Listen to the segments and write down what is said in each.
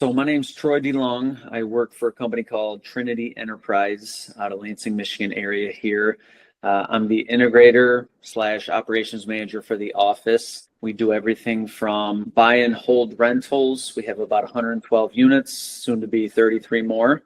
So my name's Troy DeLong. I work for a company called Trinity Enterprise out of Lansing, Michigan area here. I'm the integrator / operations manager for the office. We do everything from buy and hold rentals. We have about 112 units, soon to be 33 more.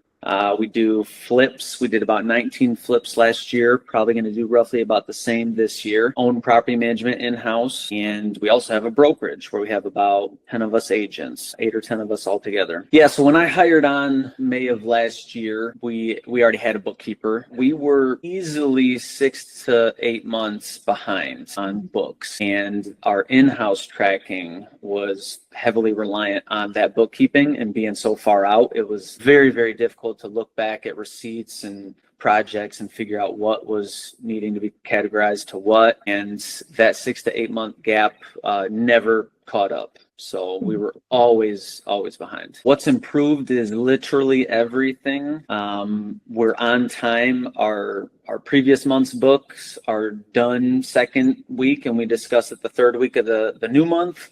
We do flips. We did about 19 flips last year, probably going to do roughly about the same this year. Own property management in-house. And we also have a brokerage where we have about 10 of us agents, 8 or 10 of us all together. Yeah, so when I hired on May of last year, we already had a bookkeeper. We were easily 6 to 8 months behind on books. And our in-house tracking was heavily reliant on that bookkeeping, and being so far out, it was very, very difficult to look back at receipts and projects and figure out what was needing to be categorized to what. And that 6 to 8 month gap never caught up. So we were always behind. What's improved is literally everything. We're on time. Our previous month's books are done second week, and we discuss it the third week of the new month.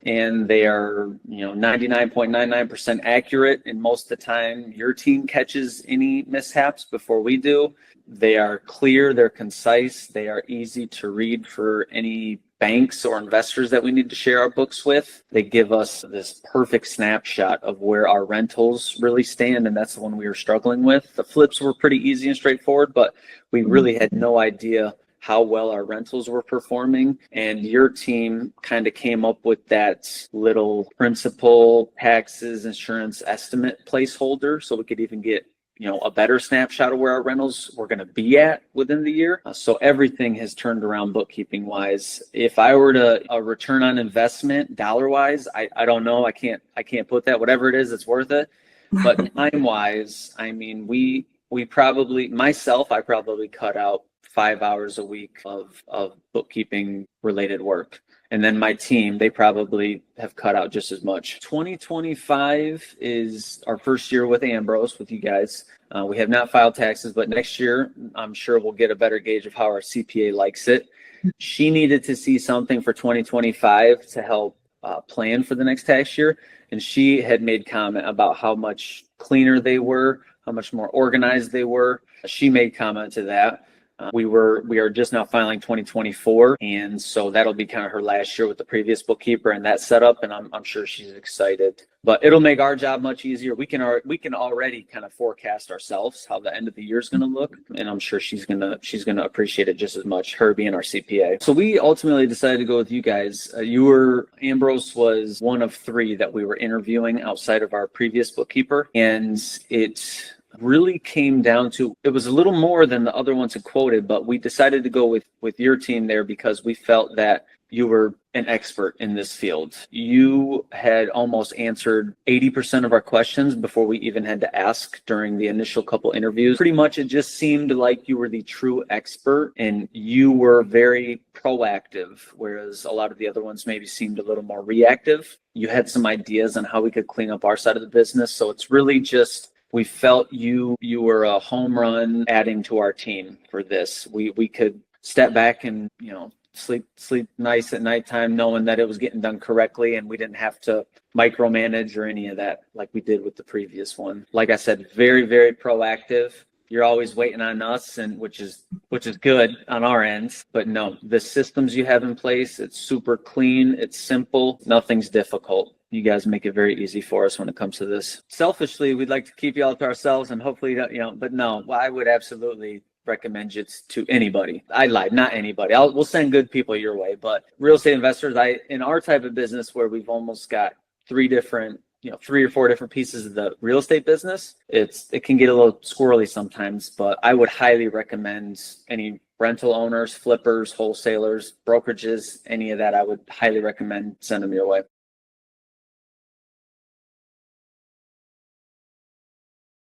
And they are, 99.99% accurate. And most of the time, your team catches any mishaps before we do. They are clear, they're concise, they are easy to read for any banks or investors that we need to share our books with. They give us this perfect snapshot of where our rentals really stand, and that's the one we were struggling with. The flips were pretty easy and straightforward, but we really had no idea how well our rentals were performing. And your team kind of came up with that little principal, taxes, insurance estimate placeholder so we could even get a better snapshot of where our rentals were going to be at within the year. So everything has turned around bookkeeping wise. If I were to a return on investment dollar wise, I don't know. I can't put that. Whatever it is, it's worth it. But time wise, I mean, I probably cut out 5 hours a week of bookkeeping related work. And then my team, they probably have cut out just as much. 2025 is our first year with Ambrose, with you guys. We have not filed taxes, but next year, I'm sure we'll get a better gauge of how our CPA likes it. She needed to see something for 2025 to help plan for the next tax year. And she had made comment about how much cleaner they were, how much more organized they were. She made comment to that. We are just now filing 2024, and so that'll be kind of her last year with the previous bookkeeper and that setup, and I'm sure she's excited. But it'll make our job much easier. We can already kind of forecast ourselves how the end of the year is going to look, and I'm sure she's gonna appreciate it just as much, her being our CPA. So we ultimately decided to go with you guys. Ambrose was one of 3 that we were interviewing outside of our previous bookkeeper, and it really came down to, it was a little more than the other ones had quoted, but we decided to go with your team there because we felt that you were an expert in this field. You had almost answered 80% of our questions before we even had to ask during the initial couple interviews. Pretty much it just seemed like you were the true expert, and you were very proactive, whereas a lot of the other ones maybe seemed a little more reactive. You had some ideas on how we could clean up our side of the business. So it's really just, we felt you were a home run adding to our team for this. We could step back and, sleep nice at nighttime knowing that it was getting done correctly, and we didn't have to micromanage or any of that like we did with the previous one. Like I said, very, very proactive. You're always waiting on us, and which is good on our end. But no, the systems you have in place, it's super clean, it's simple, nothing's difficult. You guys make it very easy for us when it comes to this. Selfishly, we'd like to keep you all to ourselves, and hopefully, but no, I would absolutely recommend it to anybody. I lied, not anybody. We'll send good people your way, but real estate investors, in our type of business where we've almost got 3 or 4 different pieces of the real estate business, it can get a little squirrely sometimes, but I would highly recommend any rental owners, flippers, wholesalers, brokerages, any of that, I would highly recommend send them your way.